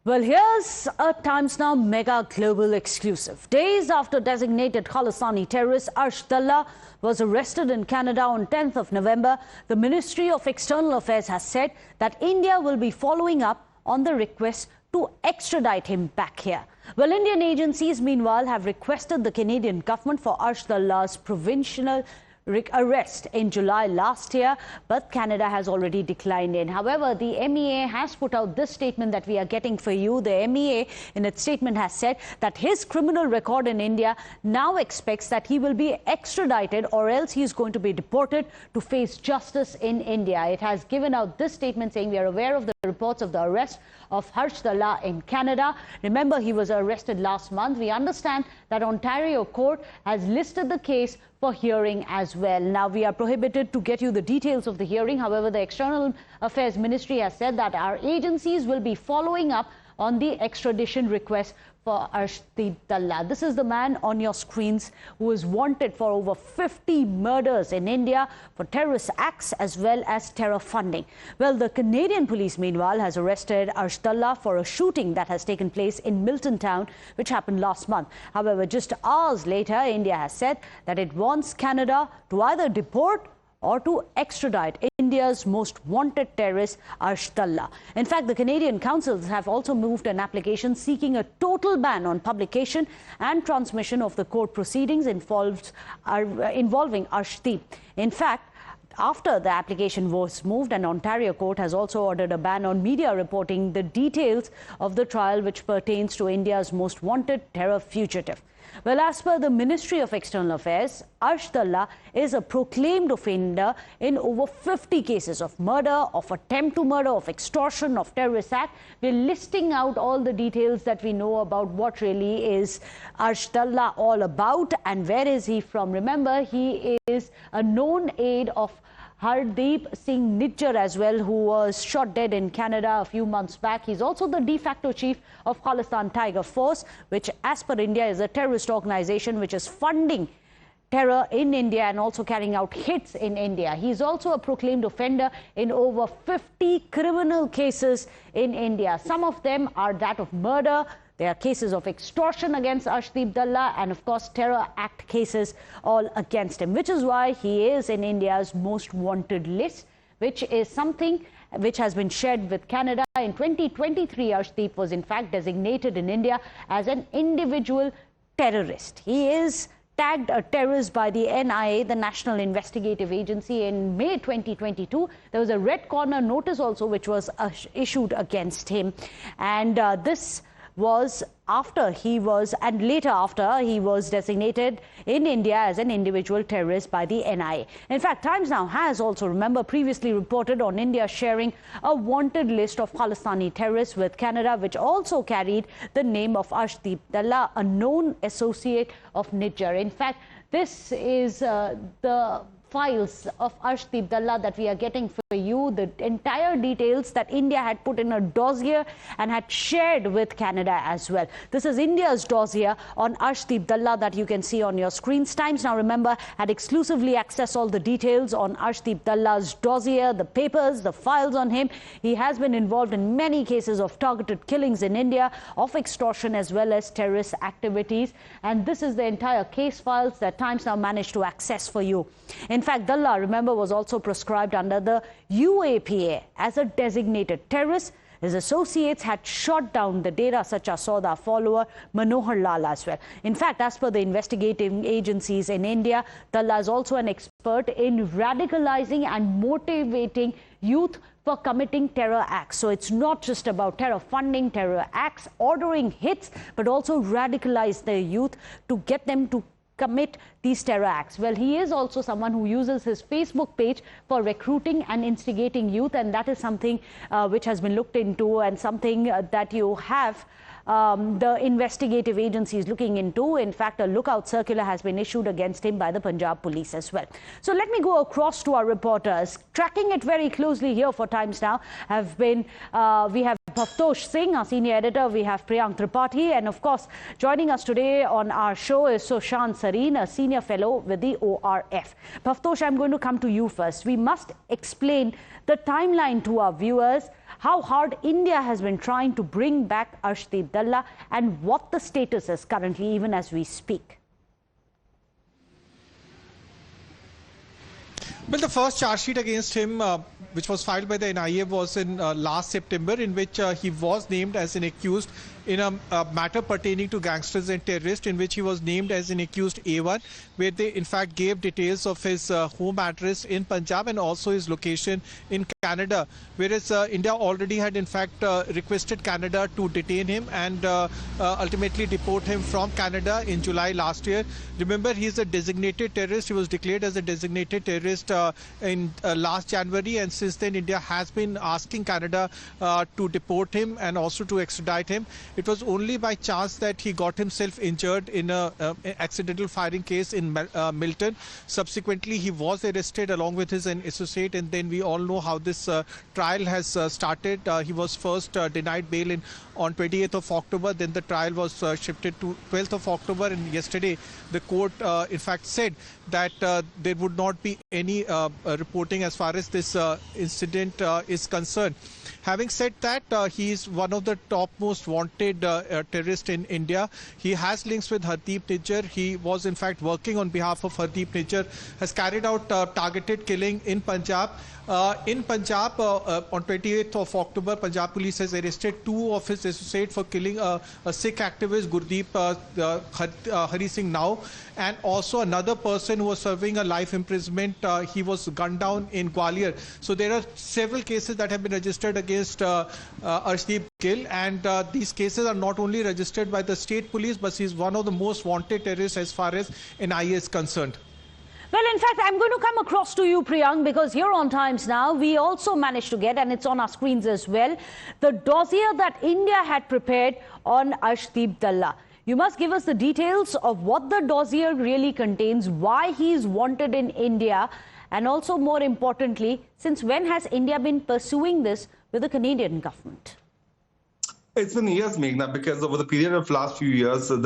Well, here's a Times Now mega global exclusive. Days after designated Khalistani terrorist Arsh Dalla was arrested in Canada on 10th of November, the Ministry of External Affairs has said that India will be following up on the request to extradite him back here. Well, Indian agencies, meanwhile, have requested the Canadian government for Arsh Dalla's provisional arrest in July last year, but Canada has already declined in. However, the MEA has put out this statement that we are getting for you. The MEA in its statement has said that his criminal record in India now expects that he will be extradited or else he is going to be deported to face justice in India. It has given out this statement saying we are aware of the reports of the arrest of Arsh Dalla in Canada. Remember, he was arrested last month. We understand that Ontario court has listed the case for hearing as well. Now, we are prohibited to get you the details of the hearing. However, the External Affairs Ministry has said that our agencies will be following up on the extradition request for Arshdeep Dalla. This is the man on your screens who is wanted for over 50 murders in India for terrorist acts as well as terror funding. Well, the Canadian police, meanwhile, has arrested Arsh Dalla for a shooting that has taken place in Milton Town, which happened last month. However, just hours later, India has said that it wants Canada to either deport or to extradite India's most wanted terrorist, Arsh Dalla. In fact, the Canadian councils have also moved an application seeking a total ban on publication and transmission of the court proceedings involving Arshdeep. In fact, after the application was moved, an Ontario court has also ordered a ban on media reporting the details of the trial which pertains to India's most wanted terror fugitive. Well, as per the Ministry of External Affairs, Arsh Dalla is a proclaimed offender in over 50 cases of murder, of attempt to murder, of extortion, of terrorist act. We're listing out all the details that we know about what really is Arsh Dalla all about and where is he from. Remember, he is a known aide of Hardeep Singh Nijjar as well, who was shot dead in Canada a few months back. He's also the de facto chief of Khalistan Tiger Force, which as per India is a terrorist organization which is funding terror in India and also carrying out hits in India. He's also a proclaimed offender in over 50 criminal cases in India. Some of them are that of murder. There are cases of extortion against Arshdeep Dalla and, of course, terror act cases all against him, which is why he is in India's most wanted list, which is something which has been shared with Canada. In 2023, Arshdeep was in fact designated in India as an individual terrorist. He is tagged a terrorist by the NIA, the National Investigative Agency, in May 2022. There was a red corner notice also which was issued against him. And this was after he was, and later after he was designated in India as an individual terrorist by the NIA. In fact, Times Now has also, remember, previously reported on India sharing a wanted list of Khalistani terrorists with Canada, which also carried the name of Arshdeep Dalla, a known associate of Nijjar. In fact, this is the files of Arshdeep Dalla that we are getting for you, the entire details that India had put in a dossier and had shared with Canada as well. This is India's dossier on Arshdeep Dalla that you can see on your screens. Times Now, remember, had exclusively accessed all the details on Arshdeep Dalla's dossier, the papers, the files on him. He has been involved in many cases of targeted killings in India, of extortion as well as terrorist activities. And this is the entire case files that Times Now managed to access for you. In fact, Dalla, remember, was also proscribed under the UAPA as a designated terrorist. His associates had shot down the Dera Sacha Sauda follower Manohar Lal as well. In fact, as per the investigating agencies in India, Dalla is also an expert in radicalizing and motivating youth for committing terror acts. So it's not just about terror funding, terror acts, ordering hits, but also radicalize the youth to get them to commit these terror acts. Well, he is also someone who uses his Facebook page for recruiting and instigating youth, and that is something which has been looked into and something that you have the investigative agencies looking into. In fact, a lookout circular has been issued against him by the Punjab police as well. So let me go across to our reporters. Tracking it very closely here for Times Now have been, we have Bhavtosh Singh, our senior editor, we have Priyank Tripathi, and of course, joining us today on our show is Sushant Sareen, a senior fellow with the ORF. Bhavtosh, I'm going to come to you first. We must explain the timeline to our viewers. how hard India has been trying to bring back Arshdeep Dalla and what the status is currently, even as we speak. Well, the first charge sheet against him, which was filed by the NIA, was in last September, in which he was named as an accused in a matter pertaining to gangsters and terrorists, in which he was named as an accused A1, where they in fact gave details of his home address in Punjab and also his location in Canada, whereas India already had in fact requested Canada to detain him and ultimately deport him from Canada in July last year. Remember, he is a designated terrorist. He was declared as a designated terrorist in last January, and since then India has been asking Canada to deport him and also to extradite him. It was only by chance that he got himself injured in an accidental firing case in Milton. Subsequently, he was arrested along with his associate, and then we all know how this trial has started. He was first denied bail on 28th of October, then the trial was shifted to 12th of October, and yesterday the court in fact said that there would not be any reporting as far as this incident is concerned. Having said that, he is one of the top most wanted terrorists in India. He has links with Hardeep Nijjar. He was in fact working on behalf of Hardeep Nijjar, has carried out targeted killing in Punjab. In Punjab, on 28th of October, Punjab police has arrested two of his associates for killing a Sikh activist, Gurdeep Hari Singh Now, and also another person who was serving a life imprisonment. He was gunned down in Gwalior. So there are several cases that have been registered against Arshdeep Gill, and these cases are not only registered by the state police, but he is one of the most wanted terrorists as far as NIA is concerned. Well, in fact, I'm going to come across to you, Priyank, because here on Times Now, we also managed to get, and it's on our screens as well, the dossier that India had prepared on Arshdeep Dalla. You must give us the details of what the dossier really contains, why he is wanted in India, and also, more importantly, since when has India been pursuing this with the Canadian government? It's been years, Meghna, because over the period of last few years, when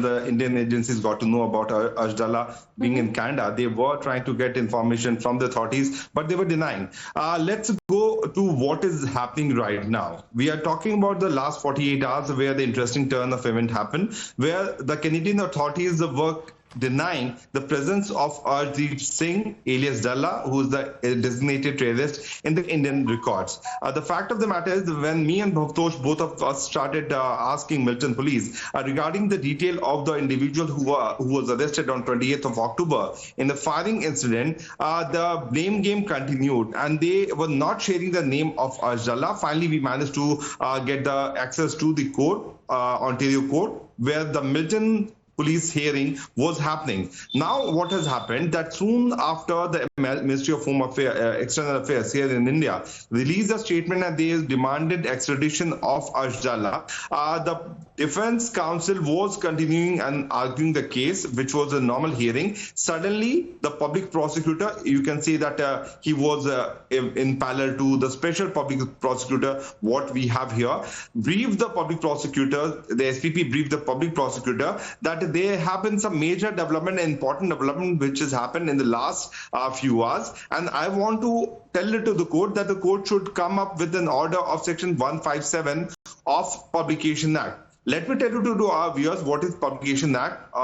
the Indian agencies got to know about Arsh Dalla being in Canada, they were trying to get information from the authorities, but they were denying. Let's go to what is happening right now. We are talking about the last 48 hours where the interesting turn of event happened, where the Canadian authorities were denying the presence of Arshdeep Singh, alias Dalla, who is the designated terrorist in the Indian records. The fact of the matter is, when me and Bhavtosh, both of us, started asking Milton police regarding the detail of the individual who was arrested on 28th of October in the firing incident, the blame game continued, and they were not sharing the name of Arsh Dalla. Finally, we managed to get the access to the court, Ontario court, where the Milton police hearing was happening. Now, what has happened that soon after the Ministry of Home Affairs, External Affairs here in India released a statement and they demanded extradition of Arsh Dalla. The defense counsel was continuing and arguing the case, which was a normal hearing. Suddenly, the public prosecutor, you can say that he was in parallel to the special public prosecutor, what we have here, briefed the public prosecutor, the SPP briefed the public prosecutor that there have been some major development, important development, which has happened in the last few hours. And I want to tell it to the court that the court should come up with an order of Section 157 of Publication Act. Let me tell you to our viewers what is Publication Act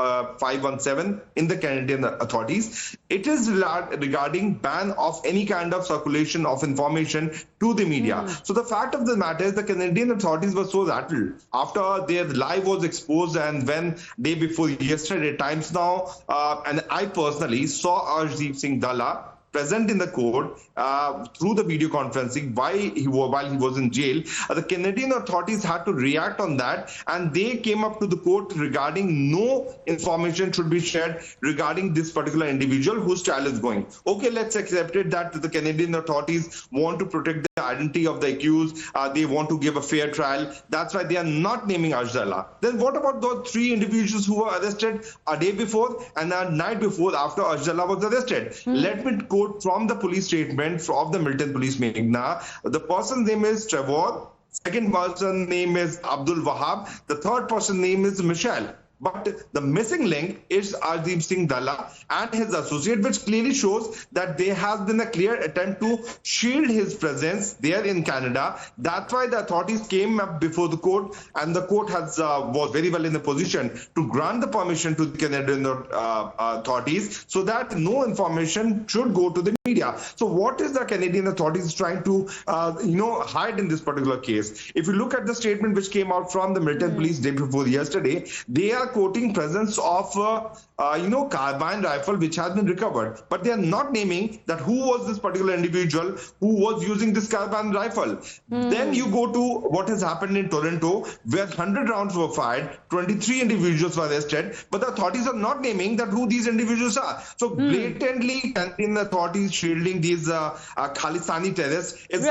517 in the Canadian authorities. It is regarding ban of any kind of circulation of information to the media. So the fact of the matter is the Canadian authorities were so rattled after their lie was exposed, and when day before yesterday, Times Now, and I personally saw Arshdeep Singh Dalla present in the court through the video conferencing while he was in jail. The Canadian authorities had to react on that, and they came up to the court regarding no information should be shared regarding this particular individual whose trial is going. Okay, let's accept it that the Canadian authorities want to protect the identity of the accused. They want to give a fair trial. That's why they are not naming Arsh Dalla. Then what about those three individuals who were arrested a day before and a night before after Arsh Dalla was arrested? Let me quote from the police statement of the Milton Police, Meghna. The person's name is Trevor. Second person's name is Abdul Wahab. The third person's name is Michelle. But the missing link is Arshdeep Dalla and his associate, which clearly shows that there has been a clear attempt to shield his presence there in Canada. That's why the authorities came up before the court, and the court was very well in the position to grant the permission to the Canadian authorities so that no information should go to the media. So what is the Canadian authorities trying to hide in this particular case? If you look at the statement which came out from the military police day before yesterday, they are quoting presence of carbine rifle which has been recovered, but they are not naming that who was this particular individual who was using this carbine rifle. Then you go to what has happened in Toronto, where 100 rounds were fired, 23 individuals were arrested, but the authorities are not naming that who these individuals are. So blatantly Canadian authorities shielding these Khalistani terrorists is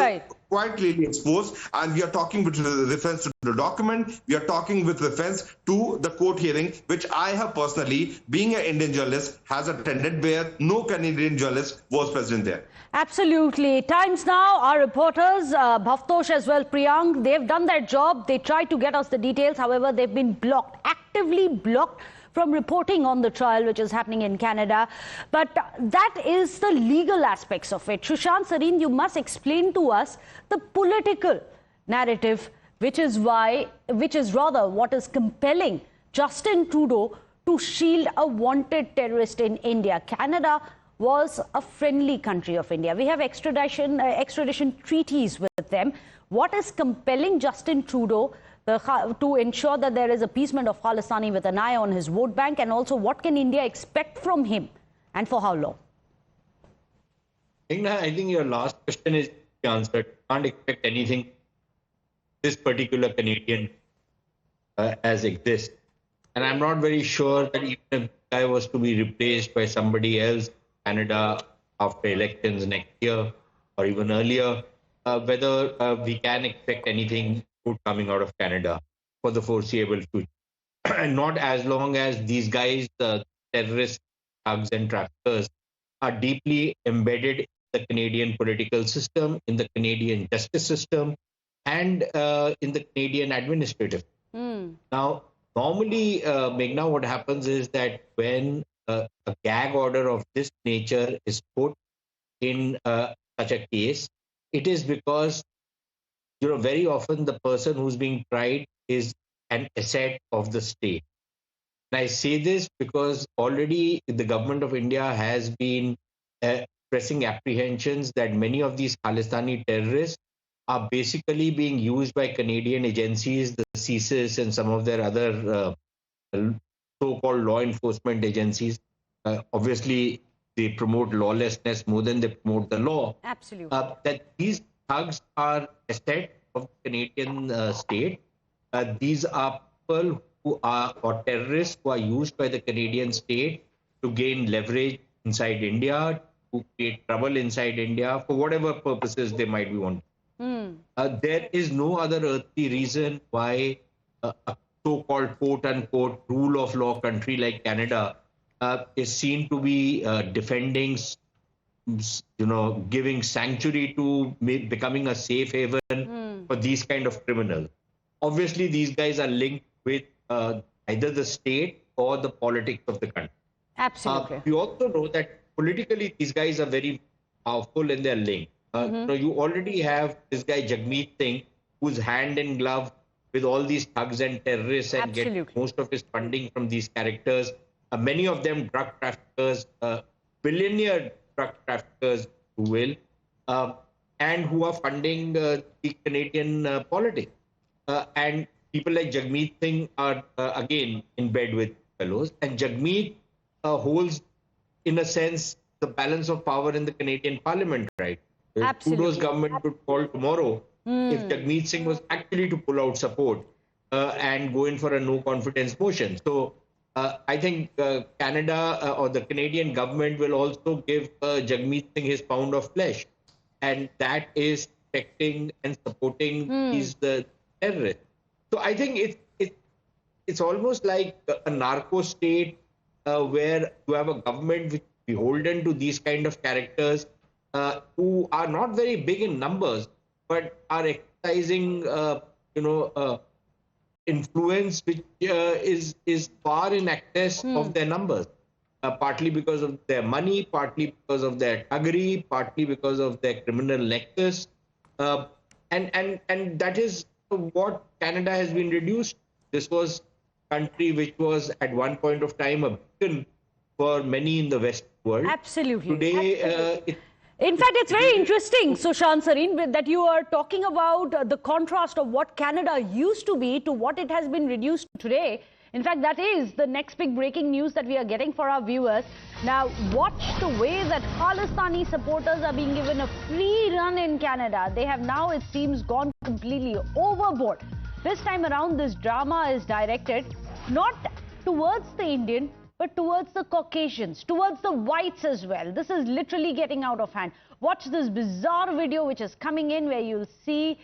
quite clearly exposed, and we are talking with reference to the document, we are talking with reference to the court hearing, which I have personally, being an Indian journalist, has attended, where no Canadian journalist was present there. Absolutely. Times Now, our reporters, Bhavtosh as well, Priyank, they've done their job. They tried to get us the details. However, they've been blocked, actively blocked from reporting on the trial which is happening in Canada. But that is the legal aspects of it. Sushant Sareen, you must explain to us the political narrative, which is rather what is compelling Justin Trudeau to shield a wanted terrorist in India. Canada was a friendly country of India. We have extradition treaties with them. What is compelling Justin Trudeau to ensure that there is appeasement of Khalistani with an eye on his vote bank, and also what can India expect from him and for how long? I think your last question is answered. Can't expect anything this particular Canadian as exists. And I'm not very sure that even if the guy was to be replaced by somebody else, Canada, after elections next year or even earlier, whether we can expect anything good coming out of Canada for the foreseeable future. And not as long as these guys, terrorists, thugs and traffickers, are deeply embedded in the Canadian political system, in the Canadian justice system, and in the Canadian administrative. Now, normally, Meghna, what happens is that when a gag order of this nature is put in such a case, it is because very often the person who's being tried is an asset of the state. And I say this because already the government of India has been expressing apprehensions that many of these Khalistani terrorists are basically being used by Canadian agencies, the CSIS and some of their other so-called law enforcement agencies. Obviously, they promote lawlessness more than they promote the law. Absolutely. That these thugs are asset of the Canadian state. These are people who are, or terrorists who are used by the Canadian state to gain leverage inside India, to create trouble inside India for whatever purposes they might be wanting. There is no other earthly reason why a so-called quote-unquote rule of law country like Canada is seen to be defending, giving sanctuary to becoming a safe haven for these kind of criminals. Obviously, these guys are linked with either the state or the politics of the country. Absolutely. We also know that politically, these guys are very powerful in their link. You already have this guy Jagmeet Singh, who's hand in glove with all these thugs and terrorists and get most of his funding from these characters. Many of them drug traffickers, billionaire drug traffickers, who will, and who are funding the Canadian politics. And people like Jagmeet Singh are again in bed with fellows, and Jagmeet holds, in a sense, the balance of power in the Canadian Parliament, right? Trudeau's government would call tomorrow if Jagmeet Singh was actually to pull out support and go in for a no confidence motion. So I think Canada or the Canadian government will also give Jagmeet Singh his pound of flesh, and that is protecting and supporting these terrorists. So I think it's almost like a narco state where you have a government which is beholden to these kind of characters who are not very big in numbers, but are exercising, influence which is far in excess of their numbers. Partly because of their money, partly because of their thuggery, partly because of their criminal nexus, and that is what Canada has been reduced. This was a country which was at one point of time a beacon for many in the West world. Absolutely. Today, Absolutely. In fact, it's very interesting, Sushant Sareen, that you are talking about the contrast of what Canada used to be to what it has been reduced today. In fact, that is the next big breaking news that we are getting for our viewers. Now, watch the way that Khalistani supporters are being given a free run in Canada. They have now, it seems, gone completely overboard. This time around, this drama is directed not towards the Indian, but towards the Caucasians, towards the whites as well. This is literally getting out of hand. Watch this bizarre video which is coming in where you'll see,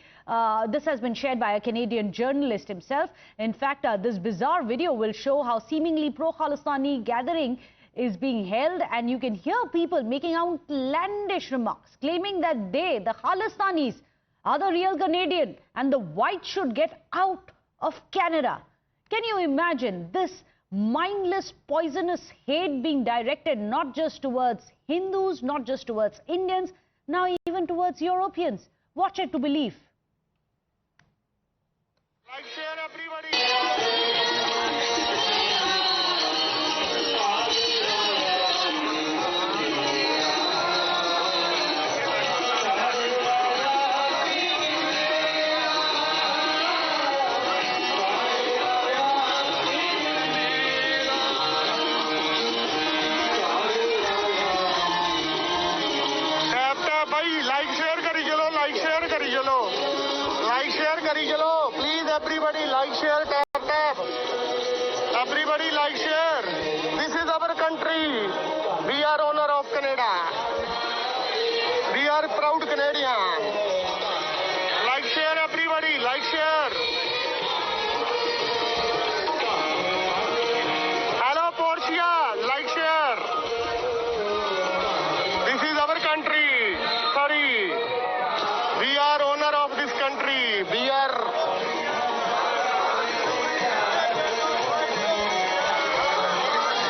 this has been shared by a Canadian journalist himself. In fact, this bizarre video will show how seemingly pro-Khalistani gathering is being held, and you can hear people making outlandish remarks, claiming that they, the Khalistanis, are the real Canadian and the whites should get out of Canada. Can you imagine this mindless, poisonous hate being directed not just towards Hindus, not just towards Indians, now even towards Europeans? Watch it to believe. Like, share, everybody. Like share करी चलो, like share करी चलो, like share करी चलो, please everybody like share, tap tap, everybody like share. This is our country. We are owner of Canada. We are proud Canadian. Like share everybody, like share. Hello Portia, like share. This is our country. We are owner of this country. We are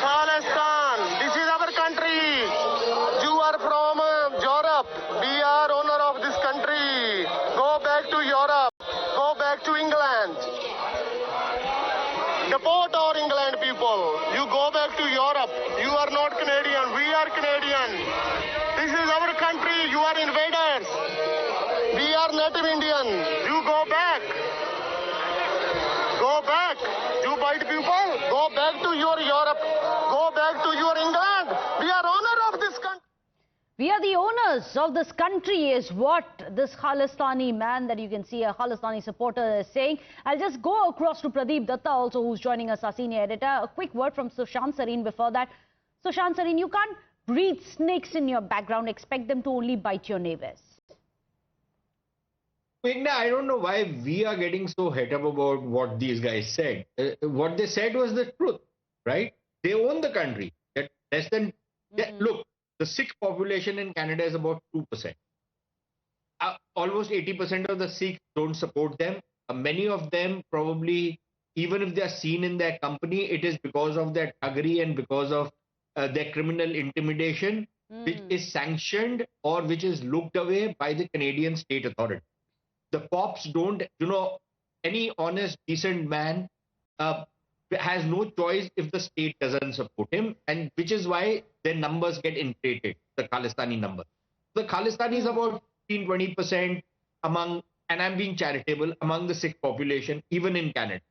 Khalistan. This is our country. You are from Europe. We are owner of this country. Go back to Europe. Go back to England. Deport our England people. You go back to Europe. You are not Canadian. We are Canadian. This is our country. You are invaders. We are native Indian. You go back. Go back. You white people, go back to your Europe. Go back to your England. We are owner of this country. We are the owners of this country is what this Khalistani man that you can see, a Khalistani supporter, is saying. I'll just go across to Pradeep Datta also, who's joining us, our senior editor. A quick word from Sushant Sareen before that. Sushant Sareen, you can't breed snakes in your background, expect them to only bite your neighbors. I don't know why we are getting so het up about what these guys said. What they said was the truth, right? They own the country. That less than look, the Sikh population in Canada is about 2%. Almost 80% of the Sikhs don't support them. Many of them probably, even if they are seen in their company, it is because of their thuggery and because of their criminal intimidation, which is sanctioned or which is looked away by the Canadian state authority. The cops don't, any honest, decent man has no choice if the state doesn't support him, and which is why their numbers get inflated, the Khalistani numbers. The Khalistani is about 15-20% among, and I'm being charitable, among the Sikh population, even in Canada.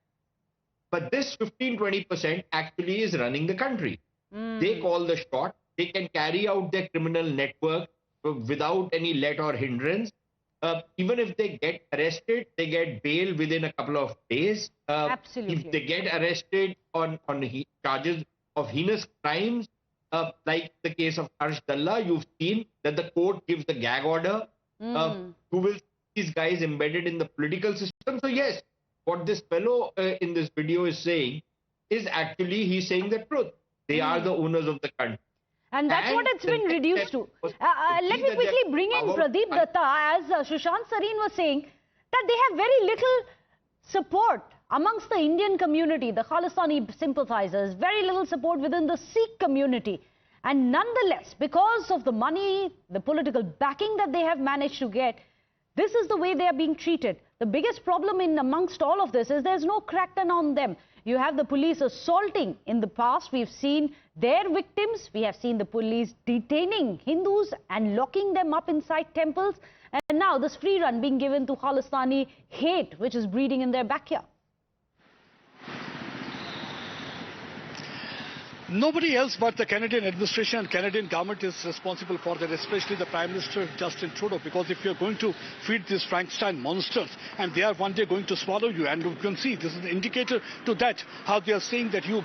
But this 15-20% actually is running the country. They call the shot. They can carry out their criminal network without any let or hindrance. Even if they get arrested, they get bail within a couple of days. Absolutely. If they get arrested on charges of heinous crimes, like the case of Arsh Dalla, you've seen that the court gives the gag order. Who will see these guys embedded in the political system? So yes, what this fellow in this video is saying is actually, he's saying the truth. They are the owners of the country. And that's what it's been reduced to. Let me quickly bring in Pradeep Datta, as Sushant Sareen was saying, that they have very little support amongst the Indian community, the Khalistani sympathizers, very little support within the Sikh community. And nonetheless, because of the money, the political backing that they have managed to get, this is the way they are being treated. The biggest problem in amongst all of this is there's no crackdown on them. You have the police assaulting. In the past, we've seen their victims. We have seen the police detaining Hindus and locking them up inside temples. And now this free run being given to Khalistani hate, which is breeding in their backyard. Nobody else but the Canadian administration and Canadian government is responsible for that, especially the Prime Minister Justin Trudeau, because if you're going to feed these Frankenstein monsters and they are one day going to swallow you, and you can see this is an indicator to that, how they are saying that you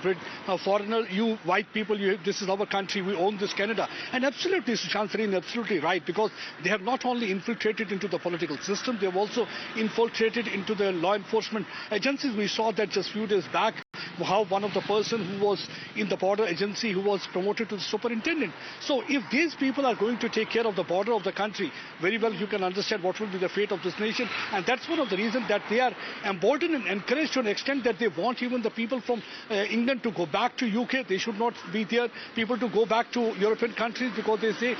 foreigner, you white people, this is our country, we own this Canada. And absolutely, Sushant Sareen, absolutely right, because they have not only infiltrated into the political system, they have also infiltrated into the law enforcement agencies. We saw that just a few days back, how one of the person who was in the border agency who was promoted to the superintendent. So if these people are going to take care of the border of the country, very well you can understand what will be the fate of this nation. And that's one of the reasons that they are emboldened and encouraged to an extent that they want even the people from England to go back to UK. They should not be there. People to go back to European countries because they say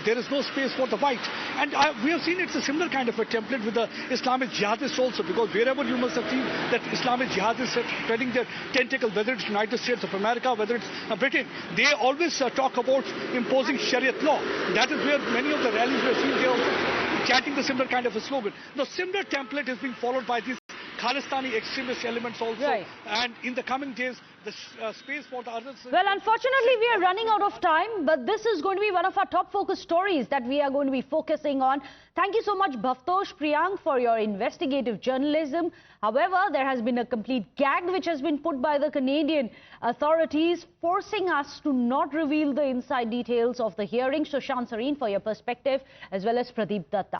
there is no space for the white. And we have seen it's a similar kind of a template with the Islamic jihadists also, because wherever you must have seen that Islamic jihadists are spreading their tentacle, whether it's United States of America, whether it's Britain, they always talk about imposing Shariat law. That is where many of the rallies we have seen, they are chanting the similar kind of a slogan. The similar template is being followed by these Khalistani extremist elements also. Right. And in the coming days, the space for the others... Well, unfortunately, we are running out of time, but this is going to be one of our top focus stories that we are going to be focusing on. Thank you so much, Bhavtosh, Priyank, for your investigative journalism. However, there has been a complete gag which has been put by the Canadian authorities, forcing us to not reveal the inside details of the hearing. Sushant Sareen, for your perspective, as well as Pradeep Datta.